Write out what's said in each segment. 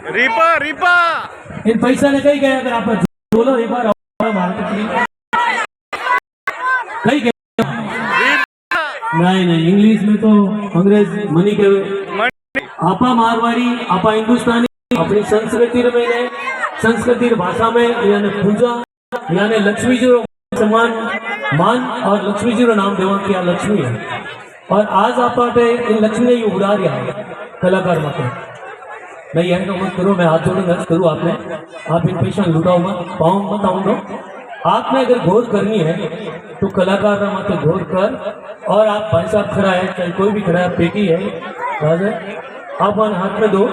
रीपा रीपा इन पैसा ने कहीं गया अगर आप बोलो एक बार कहीं गया नहीं इंग्लिश में तो अंग्रेज मनी के आपा मारवाड़ी आपा हिंदुस्तानी अपनी संस्कृति भाषा में यानी पूजा यानी लक्ष्मी जी सम्मान मान और लक्ष्मी जी नाम देवा किया लक्ष्मी है और आज आप इन लक्ष्मी ने उड़ा दिया कलाकार मत नहीं है मत करो मैं हाथ जोड़े अर्ज करूँ आपने आप इन पैसा लुटाओ मत पाऊँ मत आऊँ तो आपने अगर घोर करनी है तो कलाकार ना मत घोर कर और आप भाई साहब खड़ा है चाहे कोई भी खड़ा है पेटी है राजा आप हाथ में दो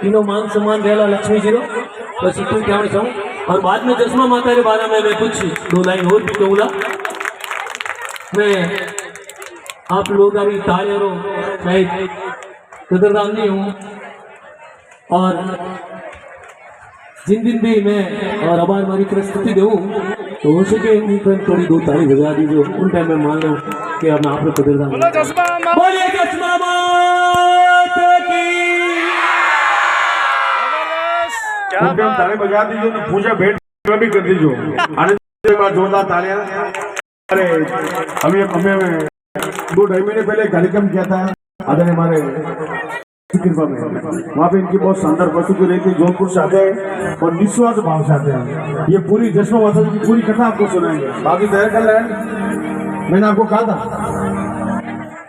तीनों मान सम्मान देला लक्ष्मी जी बस इतना क्या चाहूँ और बाद में चश्मा माता के बारे में मैं कुछ दो लाइन और भी कहूँगा मैं आप लोग अभी तालियों शायद कदरदान नहीं हूँ और जिन दिन भी मैं और अब हमारी प्रस्तुति दूँ तो हो सके उन पर थोड़ी दो ताली बजा दीजिए उन टाइम में मान लो कि अब आप लोग कदरदान बोलिए चश्मा ताली बजा दीजिए तो पूजा भेंट भी कर दीजिए जोरदार तालियां। अरे अभी 2-2.5 महीने पहले कार्यक्रम किया था आदरणीय हमारे कृपा में वहाँ पे इनकी बहुत शानदार प्रस्तुति रही थी जौनपुर से आते हैं और निस्वार्थ भाव से आते हैं ये पूरी जश्न माता जी की पूरी कथा आपको सुनाएंगे बाकी तैयार कर रहे हैं मैंने आपको कहा था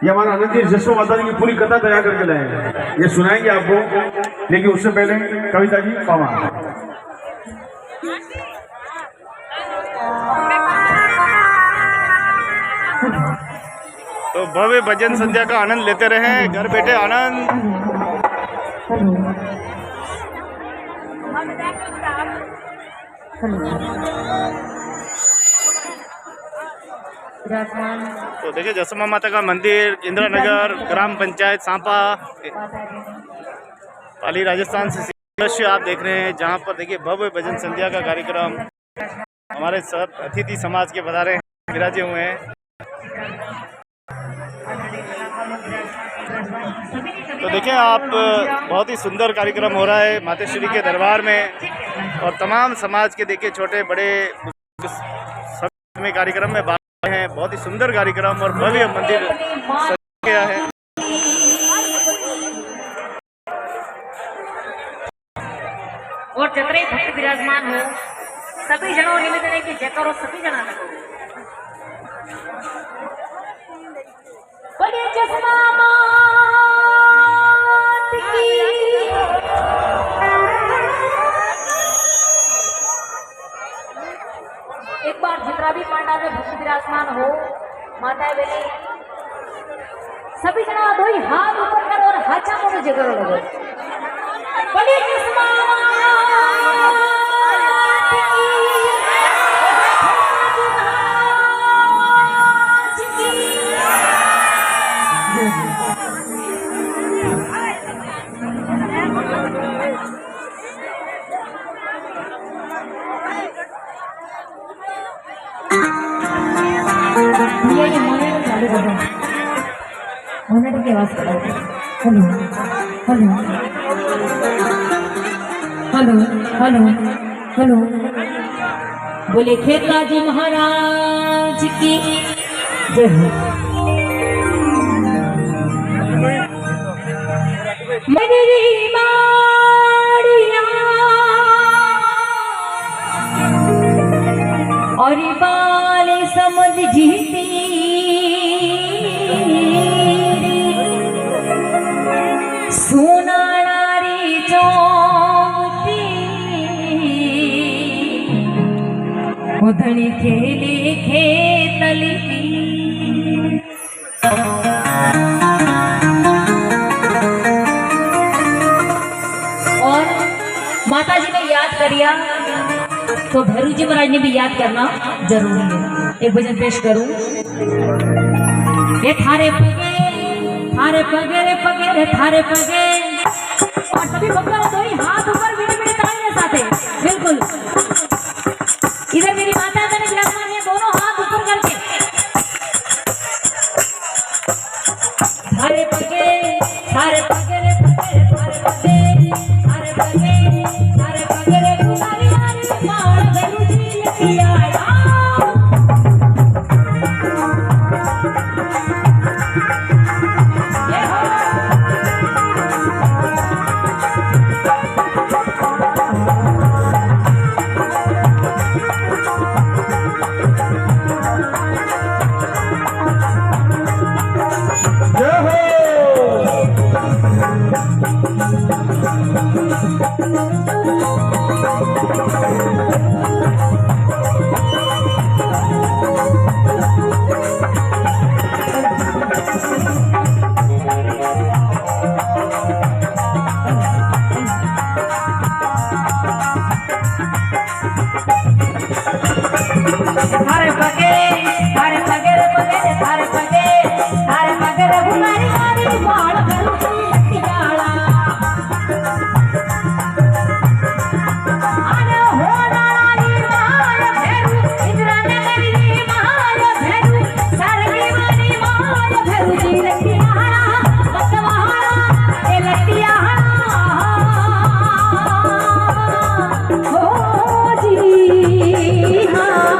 ये हमारा आनंद जी जश्न माता जी की पूरी कथा तैयार करके लाए हैं ये सुनाएंगे आपको लेकिन उससे पहले कविता जी पावा तो भव्य भजन संध्या का आनंद लेते रहे घर बैठे आनंद। तो देखिए जसमा माता का मंदिर इंदिरा नगर ग्राम पंचायत सांपा पाली राजस्थान से दृश्य आप देख रहे हैं जहां पर देखिए भव्य भजन संध्या का कार्यक्रम हमारे सब अतिथि समाज के पधारे विराजे हुए हैं। तो देखिए आप बहुत ही सुंदर कार्यक्रम हो रहा है मातेश्वरी के दरबार में और तमाम समाज के देखिए छोटे बड़े सभी कार्यक्रम में भाग हैं। बहुत ही सुंदर कार्यक्रम और भव्य मंदिर सजा गया है। और जतरे भक्त विराजमान हो सभी जनों निमित्त के जयकारो सभी जना बोले जसमा मात की एक बार जितना भी पांडा में भक्त विराजमान हो माता बेली सभी जना दो हाथ ऊपर कर और हाचा को जयकारो लगो बोले जसमा के आवाज hello hello hello hello hello बोले खेतराजी महाराज की जय हो। मेरी माड़िया और बाल समझ जीती सुनारी चौती उधनी खेली खेतली और माता जी ने याद करिया तो भैरू जी महाराज ने भी याद करना जरूरी है। एक भजन पेश करूं ये थारे पगे थारे पगे रे पगे रे थारे पगे और सभी भक्तों दो ही हाथ ऊपर मीठे मीठे तालियों साथे बिल्कुल इधर मेरी माता ने विराजमान है दोनों हाथ ऊपर करके थारे पगे रे पगे थारे पगे थारे पगे हर पगे हर पगे पगे हर पगे रघुमारी मारी बाल भरू लटियाला अरे हो नारी माल भरू इंद्रा ने मेरी माल भरू सरगी मारी माल भरू जी लटियाला मतवाला ए लटियाला हो जी हाँ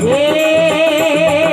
हे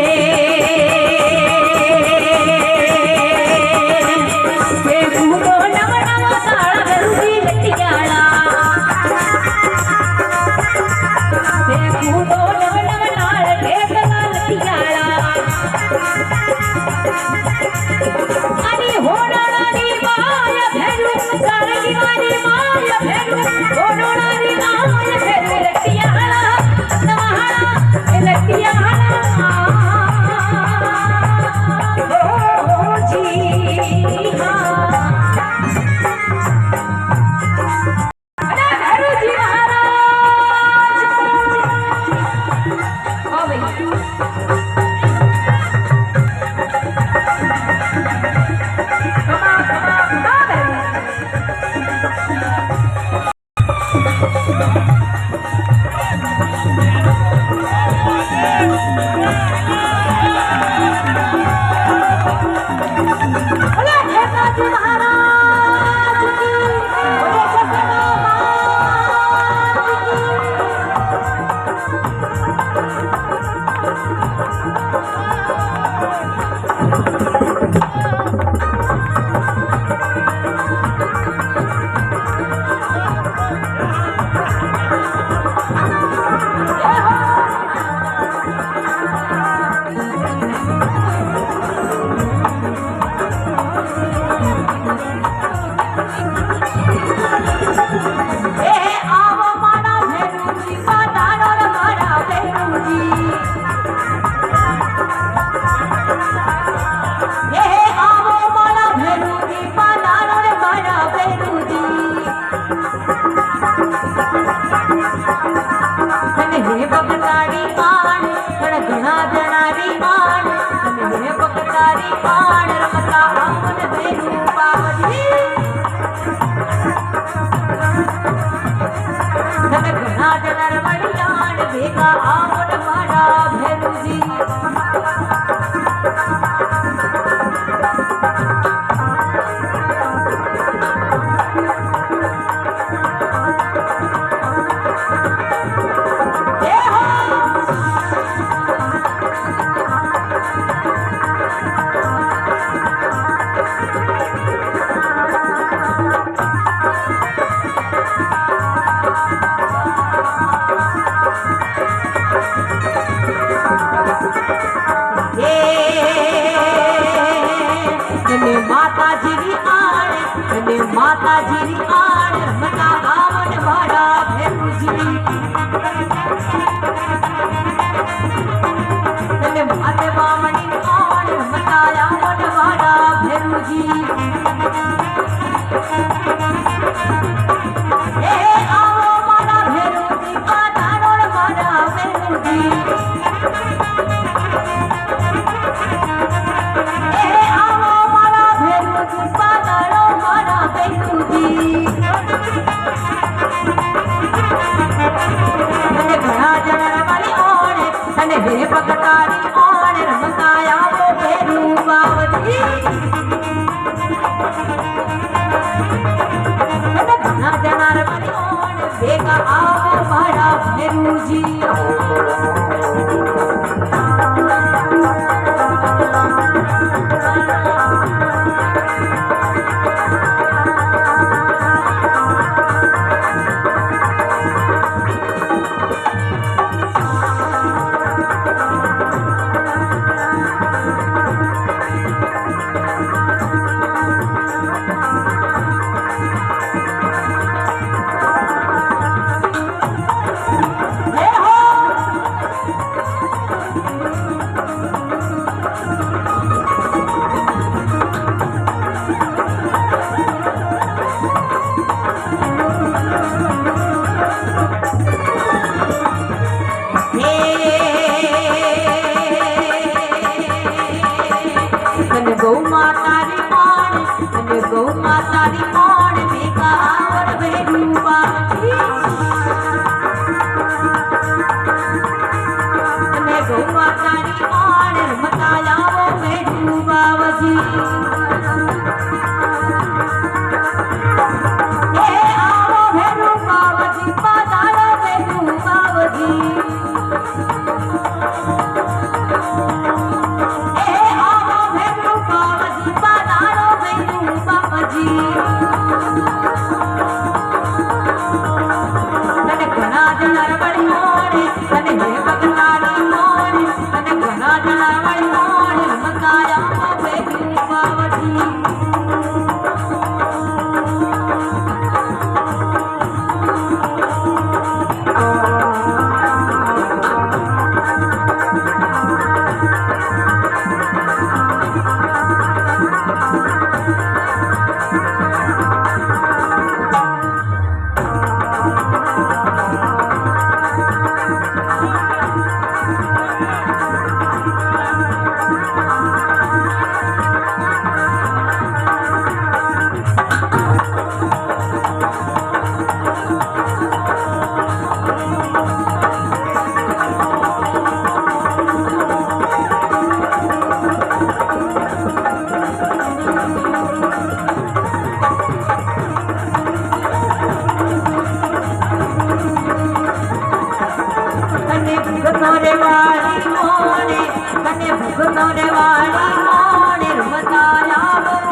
અને ભગતો રે વાળી મોણે રમતાયા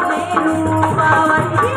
મેરું બાવજી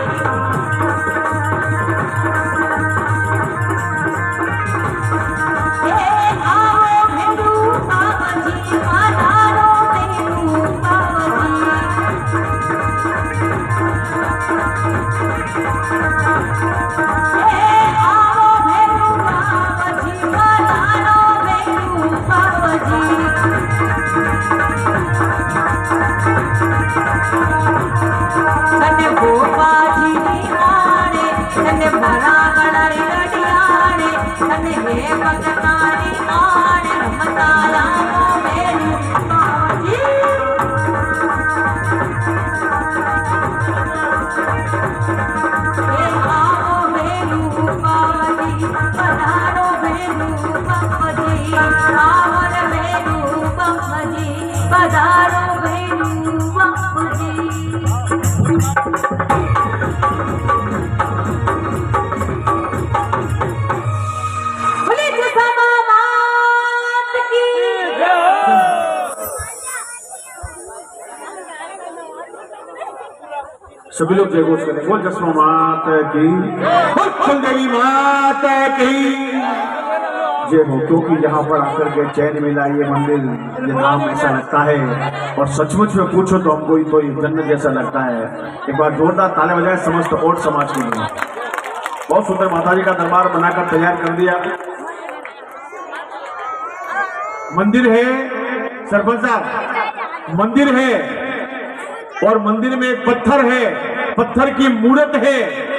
सभी लोग जय घोष करें। बोल जसमा माता की, बोल कुलदेवी माता की जय हो। क्योंकि यहाँ पर आकर के चैन मिला ये मंदिर, ये नाम ऐसा लगता है और सचमुच में पूछो तो हमको तो जन्नत जैसा लगता है। एक बार जोरदार ताले बजाए समस्त ओट समाज के लिए। बहुत सुंदर माताजी का दरबार बनाकर तैयार कर दिया। मंदिर है सरपंच साहब, मंदिर है और मंदिर में एक पत्थर है, पत्थर की मूर्त है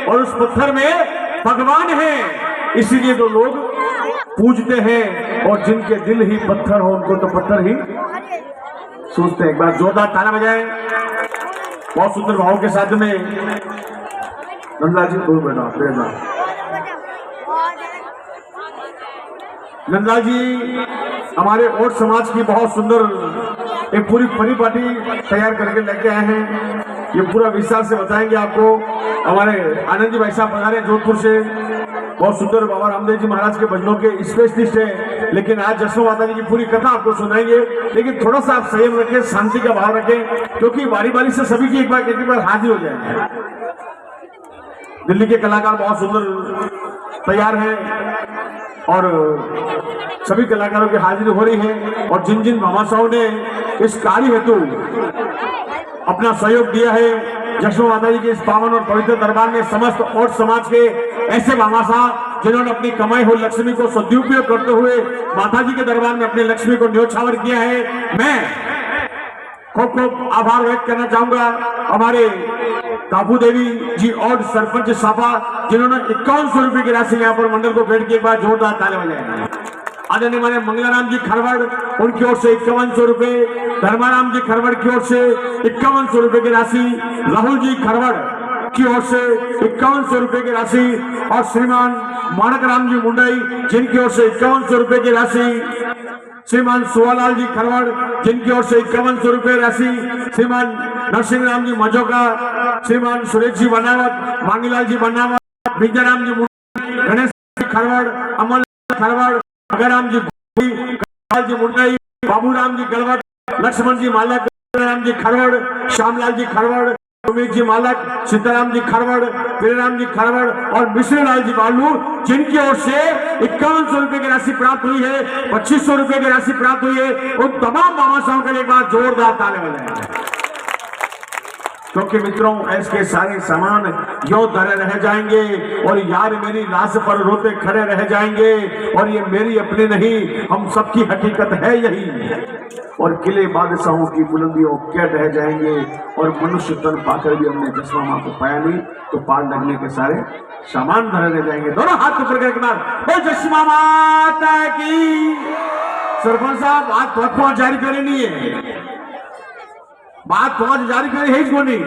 और उस पत्थर में भगवान है, इसीलिए तो लोग पूजते हैं और जिनके दिल ही पत्थर हो उनको तो पत्थर ही सोचते हैं। एक बार जोरदार ताला बजाएं बहुत सुंदर भाव के साथ में। नंदलाल जी बोल बेटा, नंदलाल जी हमारे ओट समाज की बहुत सुंदर एक पूरी परिपाटी तैयार करके लेके आए हैं। ये पूरा विस्तार से बताएंगे आपको। हमारे आनंद जी भाई साहब पधारे जोधपुर से, बहुत सुंदर बाबा रामदेव जी महाराज के भजनों के स्पेशलिस्ट हैं। लेकिन आज जसो माता जी की पूरी कथा आपको सुनाएंगे, लेकिन थोड़ा सा आप संयम रखें, शांति का भाव रखें, क्योंकि बारी बारी से सभी की एक बार हाजिर हो जाएंगे। दिल्ली के कलाकार बहुत सुंदर तैयार हैं और सभी कलाकारों की हाजिरी हो रही है। और जिन जिन भामाशाहों ने इस कार्य हेतु अपना सहयोग दिया है, जशो माता जी के इस पावन और पवित्र दरबार में समस्त ओट समाज के ऐसे भामाशाह जिन्होंने अपनी कमाई हुई लक्ष्मी को सदुपयोग करते हुए माता जी के दरबार में अपनी लक्ष्मी को न्योछावर किया है, मैं खूब खूब आभार व्यक्त करना चाहूंगा हमारे काबू देवी जी और सरपंच साफा, जिन्होंने 5100 रुपए की राशि यहाँ पर मंडल को भेंट की। एक बार जोरदार ताली बजाएं। आदरणीय हमारे मंगलाराम जी खरवड़, उनकी ओर से 5100 रुपए, धर्माराम जी खरवड़ की ओर से 5100 रुपए की राशि, राहुल जी खरवड़ की ओर से 5100 रुपए की राशि और श्रीमान माणक राम जी मुंडई जिनकी ओर से 5100 रुपए की राशि, श्रीमान सुवालाल जी खरवड़ जिनकी ओर से 5100 रुपए राशि, श्रीमान नरसिंह राम जी मजोका, श्रीमान सुरेश जी बनावत, मांगीलाल जी बनावत, विजयराम जी मुंडई, गणेश जी खरवड़, अमल खरवड़, अगराम जी मुंडई, बाबूराम जी गलवट, लक्ष्मण जी मालक, राम जी खरवड़, श्यामलाल जी खरवड़, उमेश जी मालक, सीताराम जी खरवड़, प्रियराम जी खरवड़ और मिश्रलाल जी बालू जिनकी ओर से 5100 रुपए की राशि प्राप्त हुई है, 2500 रुपए की राशि प्राप्त हुई है। उन तमाम भामाशाहों के लिए एक बार जोरदार ताली बजाएं, क्योंकि मित्रों ऐसे सारे सामान यो धरे रह जाएंगे और यार मेरी लाश पर रोते खड़े रह जाएंगे और ये मेरी अपनी नहीं, हम सबकी हकीकत है यही। और किले बादशाहों की बुलंदियों क्या रह जाएंगे और मनुष्य तन पाकर भी हमने चश्मा माँ को पाया नहीं, तो पार लगने के सारे सामान धरे रह जाएंगे। दोनों हाथ ऊपर करके बोल चश्मा माता की। सरपंच साहब आज बहुत जारी करेनी है, बात 5000 की है इसको नहीं।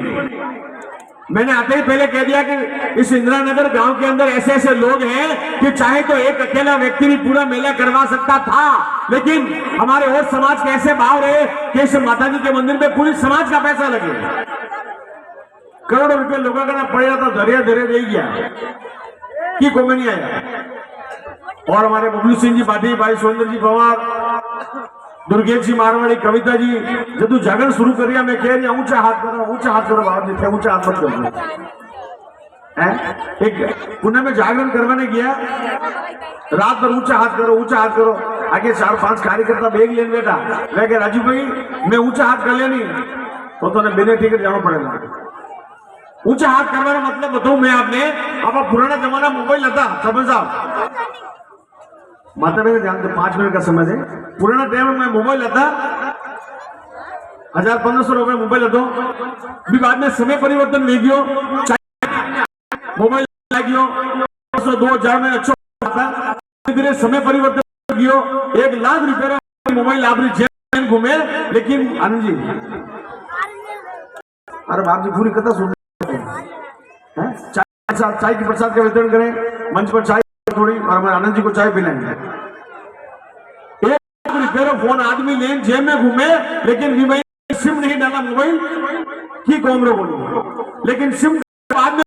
मैंने आते ही पहले कह दिया कि इस इंदिरा नगर गांव के अंदर ऐसे ऐसे लोग हैं कि चाहे तो एक अकेला व्यक्ति भी पूरा मेला करवा सकता था, लेकिन हमारे और समाज के ऐसे भाव रहे कि इस माता जी के मंदिर में पूरी समाज का पैसा लगे। करोड़ों रुपए लोगों का ना पड़ेगा तो दरिया दरिया दे गया कि को में नहीं आया। और हमारे बबलू सिंह जी पाटिल, भाई सुरेंद्र जी पवार, दुर्गेश जी मारवाड़ी, कविता जी, जब जागरण शुरू कर मैं कह रही ऊंचा हाथ करो बाबा जी थे, ऊंचा हाथ मत करो। एक पुणे में जागरण करवाने गया, रात भर ऊंचा हाथ करो। आगे 4-5 कार्यकर्ता बेग लेने बेटा, मैं कह राजू भाई मैं ऊंचा हाथ कर लेनी तो बिना टिकट जाना पड़ेगा। ऊंचा हाथ करवाना मतलब बताऊं मैं आपने, आप पुराना जमाना मोबाइल था सरपंच साहब, माता बहन जानते 5 मिनट का समय है। पुराना टाइम में मोबाइल था 1000-1500 रुपए मोबाइल હતો, भी बाद में समय परिवर्तन ले गयो, मोबाइल गयो 2000 में अच्छो था, धीरे समय परिवर्तन गयो, 1 लाख रुपए मोबाइल आप जेब घूमे। लेकिन आनंद जी, अरे बाप जी पूरी कथा सुन, चाय की प्रसाद का वितरण करें, मंच पर चाय थोड़ी, और हमारे आनंद जी को चाय पिलाएंगे। 1 लाख रुपए फोन आदमी ले जेब में घूमे, लेकिन सिम नहीं डाला मोबाइल की कोमरो बोलो, लेकिन सिम बाद में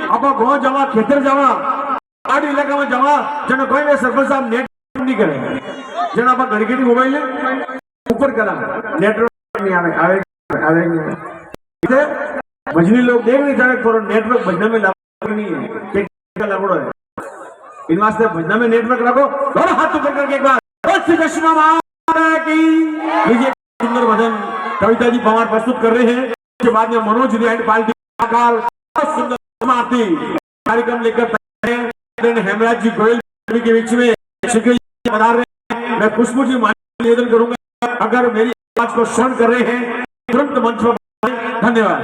आप गाँव जावा, खेतर जावा, पहाड़ी इलाका में जावा, जन कोई सरपंच साहब नेट नहीं करे, जन आप घड़ी घड़ी मोबाइल ऊपर करा, नेटवर्क नहीं आवे भजनी लोग देख नहीं जाए, नेटवर्क भजना में नहीं है, टेक्निकल लगड़ो है, इन वास्ते भजना में नेटवर्क रखो। दोनों हाथ ऊपर करके एक बार की सुंदर भजन कविता जी पवार प्रस्तुत कर रहे हैं। उसके बाद में मनोज रिएक्ट पार्टी सुंदर समाप्ति कार्यक्रम लेकर हेमराज जी गोयल के बीच में बता रहे हैं। मैं खुशबू जी निवेदन करूंगा, अगर मेरी आवाज को श्रवण कर रहे हैं तुरंत मंच पर। धन्यवाद।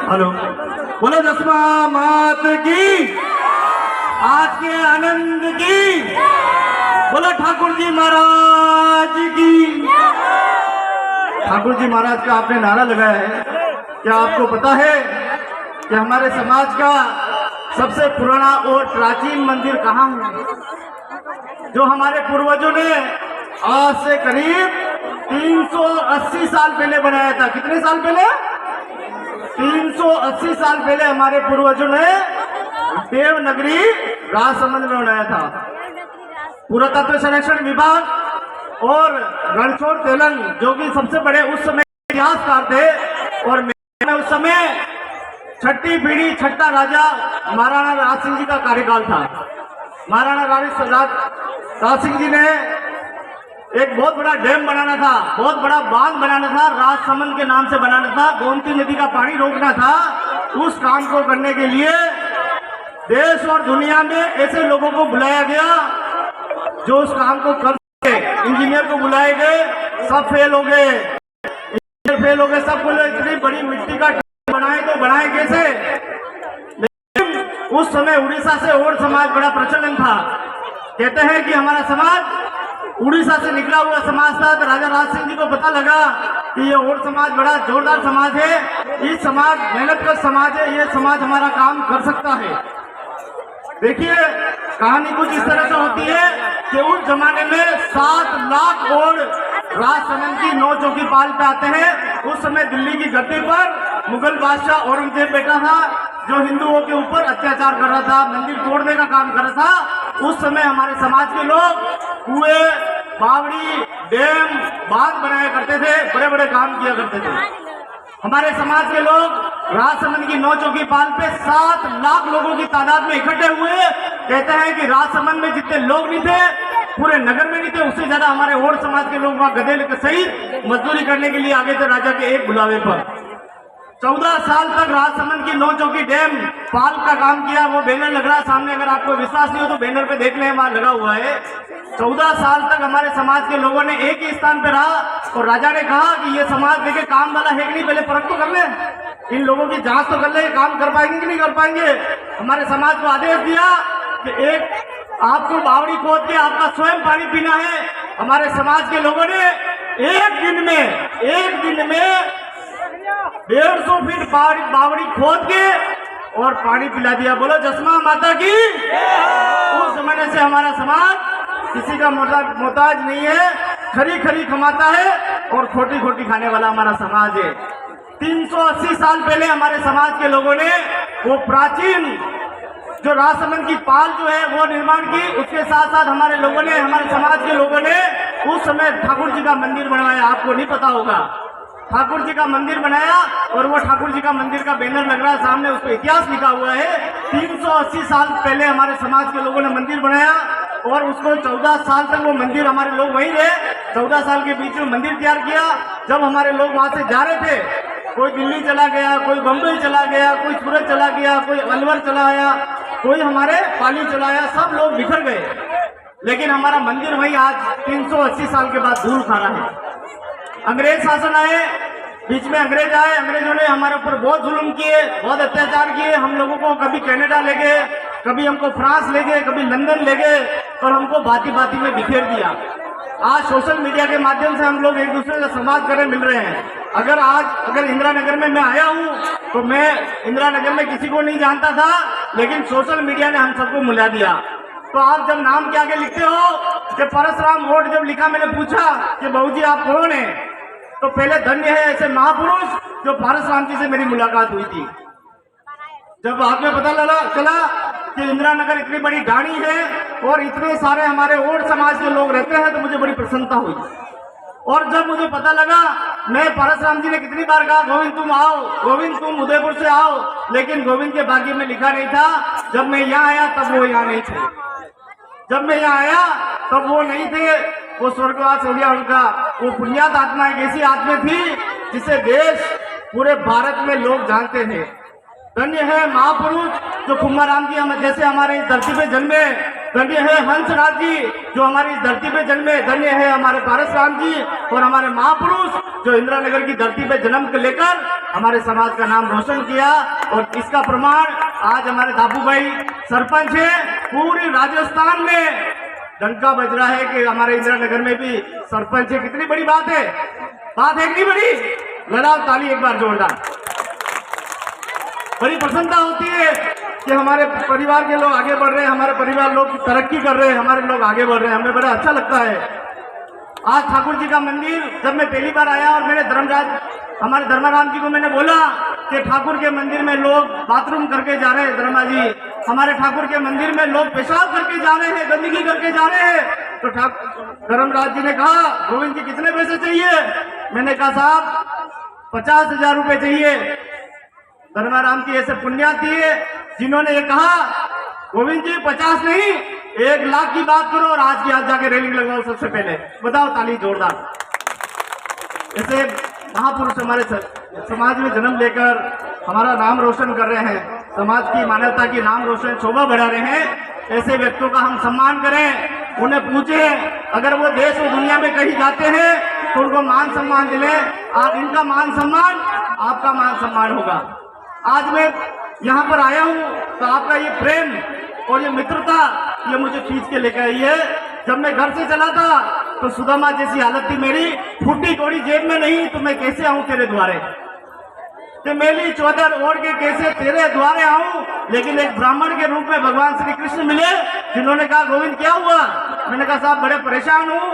हेलो, बोलो दसमा मात की, आज के आनंद की, बोलो ठाकुर जी महाराज की। ठाकुर जी महाराज का आपने नारा लगाया है, क्या आपको पता है कि हमारे समाज का सबसे पुराना और प्राचीन मंदिर कहाँ है, जो हमारे पूर्वजों ने आज से करीब 380 साल पहले बनाया था। कितने साल पहले? 380 साल पहले हमारे पूर्वजों ने देवनगरी राजसमंद में बनाया था। पुरातत्व संरक्षण विभाग और रणछोड़ तेलंग, जो कि सबसे बड़े उस समय इतिहासकार थे, और उस समय छठी पीढ़ी छठा राजा महाराणा राज सिंह जी का कार्यकाल था। महाराणा राज सिंह जी ने एक बहुत बड़ा डैम बनाना था, बहुत बड़ा बांध बनाना था, राजसमंद के नाम से बनाना था, गोमती नदी का पानी रोकना था। उस काम को करने के लिए देश और दुनिया में ऐसे लोगों को बुलाया गया जो उस काम को कर सके। इंजीनियर को बुलाए गए, सब फेल हो गए, फेल हो गए, सब बोले इतनी बड़ी मिट्टी का बनाए तो बनाए कैसे। लेकिन उस समय उड़ीसा से ओड समाज बड़ा प्रचलन था। कहते हैं कि हमारा समाज उड़ीसा से निकला हुआ समाज था, तो राजा राज सिंह जी को पता लगा कि ये ओड समाज बड़ा जोरदार समाज है, ये समाज मेहनत का समाज है, ये समाज हमारा काम कर सकता है। देखिए कहानी कुछ इस तरह से होती है कि उस जमाने में 7 लाख ओड राजसमंद की 9 चौकी पाल पे आते हैं। उस समय दिल्ली की गद्दी पर मुगल बादशाह औरंगजेब बैठा था, जो हिंदुओं के ऊपर अत्याचार कर रहा था, मंदिर तोड़ने का काम कर रहा था। उस समय हमारे समाज के लोग कुएं, बावड़ी, डैम, बांध बनाया करते थे, बड़े बड़े काम किया करते थे। हमारे समाज के लोग राजसमंद की 9 चौकी पाल पे 7 लाख लोगों की तादाद में इकट्ठे हुए। कहते हैं कि राजसमंद में जितने लोग नहीं थे, पूरे नगर में नहीं थे, उससे ज्यादा हमारे और समाज के लोग वहां गधे लेकर सहित मजदूरी करने के लिए आगे थे राजा के एक बुलावे पर। 14 साल तक राजसमंद की 9 चौकी डैम पाल का काम किया। वो बैनर लग रहा है सामने, अगर आपको विश्वास नहीं हो तो बैनर पे देख लें, वहां लगा हुआ है। 14 साल तक हमारे समाज के लोगों ने एक ही स्थान पे रहा और राजा ने कहा कि ये समाज देखे काम वाला है कि नहीं, पहले परख तो कर ले, इन लोगों की जांच तो कर ले, काम कर पाएंगे कि नहीं कर पाएंगे। हमारे समाज को आदेश दिया कि एक आपको बावड़ी खोद के आपका स्वयं पानी पीना है। हमारे समाज के लोगों ने एक दिन में 150 फीट बावड़ी खोद के और पानी पिला दिया। बोलो जसमा माता की। उस जमाने से हमारा समाज किसी का मोहताज नहीं है, खरी खरी कमाता है और खोटी खोटी खाने वाला हमारा समाज है। 380 साल पहले हमारे समाज के लोगों ने वो प्राचीन जो राजसमंद की पाल जो है वो निर्माण की। उसके साथ साथ हमारे लोगों ने, हमारे समाज के लोगों ने उस समय ठाकुर जी का मंदिर बनवाया। आपको नहीं पता होगा, ठाकुर जी का मंदिर बनाया और वो ठाकुर जी का मंदिर का बैनर लग रहा है सामने, उस पर इतिहास लिखा हुआ है। 380 साल पहले हमारे समाज के लोगों ने मंदिर बनाया और उसको 14 साल तक वो मंदिर हमारे लोग वहीं रहे। 14 साल के बीच में मंदिर तैयार किया। जब हमारे लोग वहां से जा रहे थे, कोई दिल्ली चला गया, कोई बम्बई चला गया, कोई सूरत चला गया, कोई अलवर चला आया, कोई हमारे पाली चला आया, सब लोग बिखर गए। लेकिन हमारा मंदिर वहीं आज 380 साल के बाद धूल खा रहा है। अंग्रेज शासन आए, बीच में अंग्रेज आए, अंग्रेजों ने हमारे ऊपर बहुत जुल्म किए, बहुत अत्याचार किए। हम लोगों को कभी कनाडा ले गए, कभी हमको फ्रांस ले गए, कभी लंदन ले गए और हमको बाती बाती में बिखेर दिया। आज सोशल मीडिया के माध्यम से हम लोग एक दूसरे से संवाद करने मिल रहे हैं। अगर इंदिरा नगर में मैं आया हूँ तो मैं इंदिरा नगर में किसी को नहीं जानता था, लेकिन सोशल मीडिया ने हम सबको मिला दिया। तो आप जब नाम के आगे लिखते हो, जब परशुराम वोट जब लिखा, मैंने पूछा कि बहू जी आप कौन है, तो पहले धन्य है ऐसे महापुरुष जो परशुराम जी से मेरी मुलाकात हुई थी। जब बाद में पता चला कि इंदिरा नगर इतनी बड़ी ढाणी है और इतने सारे हमारे और समाज के लोग रहते हैं, तो मुझे बड़ी प्रसन्नता हुई। और जब मुझे पता लगा, मैं परशुराम जी ने कितनी बार कहा गोविंद तुम आओ, गोविंद तुम उदयपुर से आओ, लेकिन गोविंद के भाग्य में लिखा नहीं था। जब मैं यहाँ आया तब वो यहाँ नहीं थे, जब मैं यहाँ आया तब वो नहीं थे। वो स्वर्गवास हो गया उनका। वो पुण्यात आत्मा एक ऐसी आत्मा थी जिसे देश पूरे भारत में लोग जानते थे। धन्य है महापुरुष जो कुंभाराम जी जैसे हमारे इस धरती पे जन्मे। धन्य है हंसराज जी जो हमारी इस धरती पे जन्मे। धन्य है हमारे परशुराम जी और हमारे महापुरुष जो इंदिरा नगर की धरती पे जन्म लेकर हमारे समाज का नाम रोशन किया। और इसका प्रमाण आज हमारे दाबू भाई सरपंच है। पूरे राजस्थान में डंका बज रहा है कि हमारे इंदिरा नगर में भी सरपंच है। कितनी बड़ी बात है, बात है कितनी बड़ी। लगाओ ताली एक बार जोरदार। बड़ी प्रसन्नता होती है कि हमारे परिवार के लोग आगे बढ़ रहे हैं, हमारे परिवार लोग तरक्की कर रहे हैं, हमारे लोग आगे बढ़ रहे हैं, हमें बड़ा अच्छा लगता है। आज ठाकुर जी का मंदिर जब मैं पहली बार आया और मैंने हमारे धर्मराम जी को मैंने बोला कि ठाकुर के मंदिर में लोग बाथरूम करके जा रहे हैं, धर्मा जी हमारे ठाकुर के मंदिर में लोग पेशाब करके जा रहे हैं, गंदगी करके जा रहे हैं। तो धर्मराज जी ने कहा गोविंद जी कितने पैसे चाहिए। मैंने कहा साहब 50,000 रुपए चाहिए। धर्माराम की ऐसे पुण्याती है जिन्होंने ये कहा गोविंद जी 50 नहीं 1 लाख की बात करो और आज की आज जाके रेलिंग लगाओ। सबसे पहले बताओ ताली जोरदार। ऐसे महापुरुष हमारे समाज में जन्म लेकर हमारा नाम रोशन कर रहे हैं, समाज की मानवता की नाम रोशन शोभा बढ़ा रहे हैं। ऐसे व्यक्तियों का हम सम्मान करें, उन्हें पूछें। अगर वो देश और दुनिया में कहीं जाते हैं तो उनको मान सम्मान दिले। आज इनका मान सम्मान आपका मान सम्मान होगा। आज मैं यहाँ पर आया हूँ तो आपका ये प्रेम और ये मित्रता ये मुझे खींच के लेकर आई है। जब मैं घर से चला था तो सुदामा जैसी हालत थी मेरी, फूटी कौड़ी जेब में नहीं, तो मैं कैसे आऊं तेरे द्वारे, कि मेरी चौदर ओढ़ के कैसे तेरे द्वारे आऊं। लेकिन एक ब्राह्मण के रूप में भगवान श्री कृष्ण मिले जिन्होंने कहा गोविंद क्या हुआ। मैंने कहा साहब बड़े परेशान हूँ।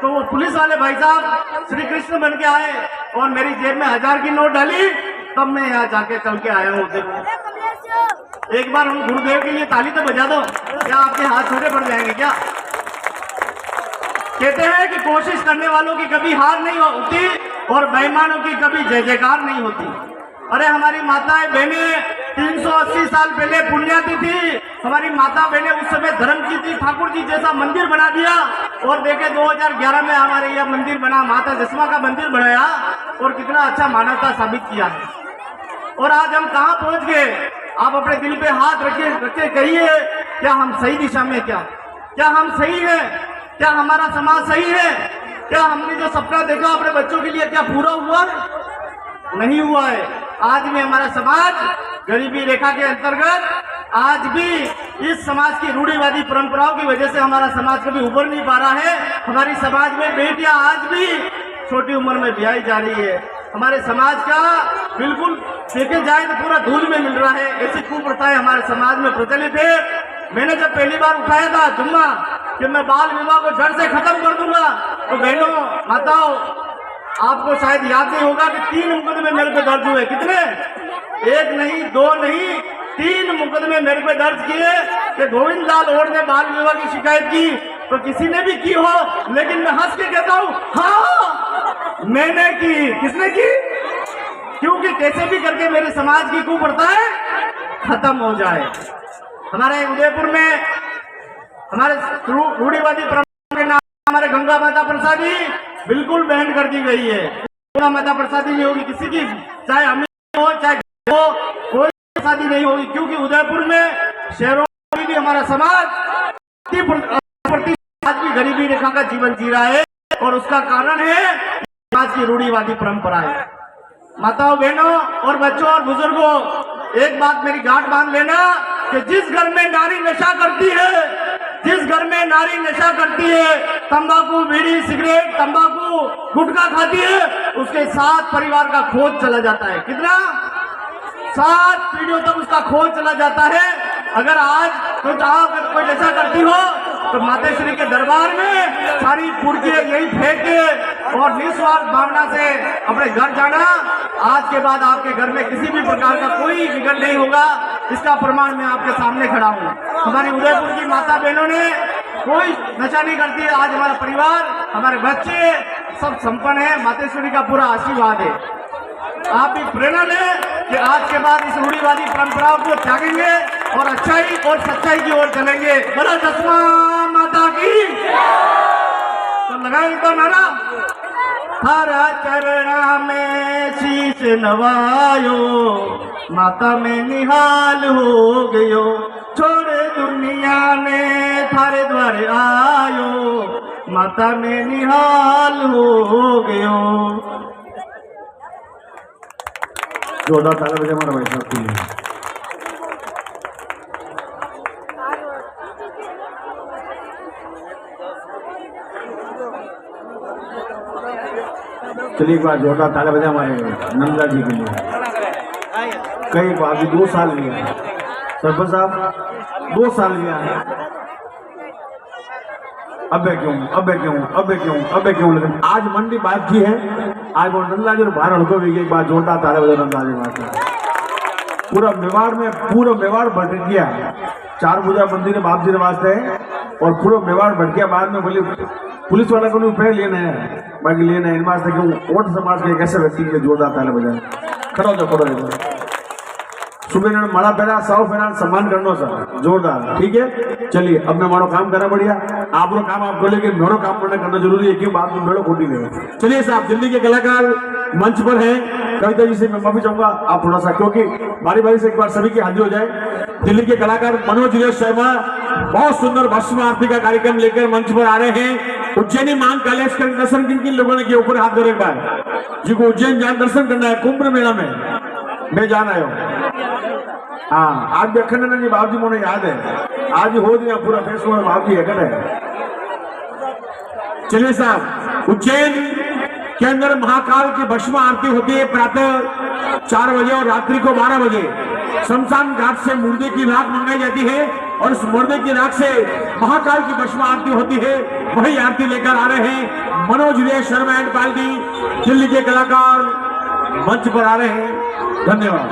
तो वो पुलिस वाले भाई साहब श्री कृष्ण बन के आए और मेरी जेब में 1000 की नोट डाली, तब मैं यहाँ जाके चल के आया हूँ। एक बार हम गुरुदेव के लिए ताली तो बजा दो। क्या आपके हाथ छोटे पड़ जाएंगे क्या? कहते हैं कि कोशिश करने वालों की कभी हार नहीं होती और बेईमानों की कभी जय जयकार नहीं होती। अरे हमारी माताएं बहनें 380 साल पहले पुण्याती थी। हमारी माता बहनें उस समय धर्म की थी, ठाकुर जी जैसा मंदिर बना दिया। और देखे 2011 में हमारे यह मंदिर बना, माता जसमा का मंदिर बनाया और कितना अच्छा मानवता साबित किया है। और आज हम कहाँ पहुंच गए? आप अपने दिल पे हाथ रखे कहिए, क्या हम सही दिशा में? क्या हम सही है? क्या हमारा समाज सही है? क्या हमने जो सपना देखा अपने बच्चों के लिए क्या पूरा हुआ है? नहीं हुआ है। आज भी हमारा समाज गरीबी रेखा के अंतर्गत, आज भी इस समाज की रूढ़िवादी परंपराओं की वजह से हमारा समाज कभी उभर नहीं पा रहा है। हमारी समाज में बेटियां आज भी छोटी उम्र में ब्याही जा रही है। हमारे समाज का बिल्कुल देखे जाए तो पूरा धूल में मिल रहा है। ऐसी कुप्रथाएं हमारे समाज में प्रचलित है। मैंने जब पहली बार उठाया था जुम्मा कि मैं बाल विवाह को जड़ से खत्म कर दूंगा, तो बहनों माताओं आपको शायद याद नहीं होगा कि 3 मुकदमे मेरे पे दर्ज हुए। कितने? 1 नहीं, 2 नहीं, 3 मुकदमे मेरे पे दर्ज किए कि गोविंद लाल और ने बाल विवाह की शिकायत की। तो किसी ने भी की हो, लेकिन मैं हंस के कहता हूँ हाँ मैंने की। किसने की? क्योंकि कैसे भी करके मेरे समाज की कुप्रथाएं खत्म हो जाए। हमारे उदयपुर में हमारे रूढ़िवादी परंपरा के नाम हमारे गंगा माता प्रसादी बिल्कुल बैन कर दी गई है। गंगा माता प्रसादी नहीं होगी किसी की, चाहे अमीर हो चाहे हो, कोई प्रसादी नहीं होगी। क्योंकि उदयपुर में शहरों में भी हमारा समाज आज भी गरीबी रेखा का जीवन जी रहा है और उसका कारण है समाज की रूढ़िवादी परंपराएं। माताओं बहनों और बच्चों और बुजुर्गों, एक बात मेरी गांठ बांध लेना कि जिस घर में नारी नशा करती है, जिस घर में नारी नशा करती है, तंबाकू बीड़ी सिगरेट तंबाकू गुटखा खाती है, उसके 7 परिवार का खोज चला जाता है। कितना? 7 पीढ़ियों तक उसका खोज चला जाता है। अगर आज तो अगर कोई नशा करती हो तो मातेश्वरी के दरबार में सारी पुर्जियां यही फेंक के और निस्वार्थ भावना से अपने घर जाना। आज के बाद आपके घर में किसी भी प्रकार का कोई विघटन नहीं होगा। इसका प्रमाण मैं आपके सामने खड़ा हूँ। हमारी उदयपुर की माता बहनों ने कोई नशा नहीं करती है। आज हमारा परिवार, हमारे बच्चे सब संपन्न है। मातेश्वरी का पूरा आशीर्वाद है। आप भी प्रेरणा लें कि आज के बाद इस रूढ़िवादी परंपराओं को त्यागेंगे और अच्छाई और सच्चाई की ओर चलेंगे। बोलो जसमा माता की। तो लगाएंगे तो नारा, हर चरणा में शीश नवायो, माता में निहाल हो गयो, छोड़े दुनिया ने थारे द्वारे आयो, माता में निहाल हो गयो। जोरदार ताली बजाओ हमारे भाई साहब के लिए। चलिए एक बार जोरदार ताली बजाओ हमारे नंदा जी के लिए। कई बार 2 साल लिया सरपंच साहब, 2 साल लिया है। अबे क्यों, लेकिन आज मंडी बात की है। आज वो नंदा जी बाहर हड़को भी एक बार जोरदार ताले बजाओ नंदा जी बात। पूरा मेवाड़ भटक गया। 4 पूजा मंदिर बाप जी ने वास्ते है और पूरा मेवाड़ भटक गया। बाद में बोली पुलिस वाला को पैर लेना है, बाकी लेना है इन वास्ते क्यों ओट समाज के एक ऐसे व्यक्ति के लिए जोरदार ताले बजाए। खड़ो जो सुबह ने माड़ा पहना 100 पहना सम्मान करना सर जोरदार। ठीक है, चलिए अब मैं मारो काम करना बढ़िया। आप लोग काम आप बोले कि मेरे काम करना जरूरी है, क्यों बात में मेरे खोटी नहीं। चलिए साहब, दिल्ली के कलाकार मंच पर हैं। कविता जी से मैं माफी चाहूंगा, आप थोड़ा सा क्योंकि बारी बारी से एक बार सभी की हाजिर हो जाए। दिल्ली के कलाकार मनोज शर्मा बहुत सुंदर भस्म आरती का कार्यक्रम लेकर मंच पर आ रहे हैं। उज्जैनी मांग कालेश का दर्शन किन किन लोगों ने किया ऊपर हाथ धरे एक बार, जिनको उज्जैन जान दर्शन करना है कुंभ मेला में, मैं जान आया हूँ। हाँ, आज भी अखंड जी बाबू जी मुझे याद है, आज ही हो दिया पूरा फेसबुक में बाबू जी है। चलिए साहब, उज्जैन के अंदर महाकाल की भस्म आरती होती है प्रातः 4 बजे और रात्रि को 12 बजे। शमशान घाट से मुर्दे की राख मंगाई जाती है और उस मुर्दे की राख से महाकाल की भस्म आरती होती है। वही आरती लेकर आ रहे हैं मनोज शर्मा एंड पार्टी, दिल्ली के कलाकार मंच पर आ रहे हैं। धन्यवाद।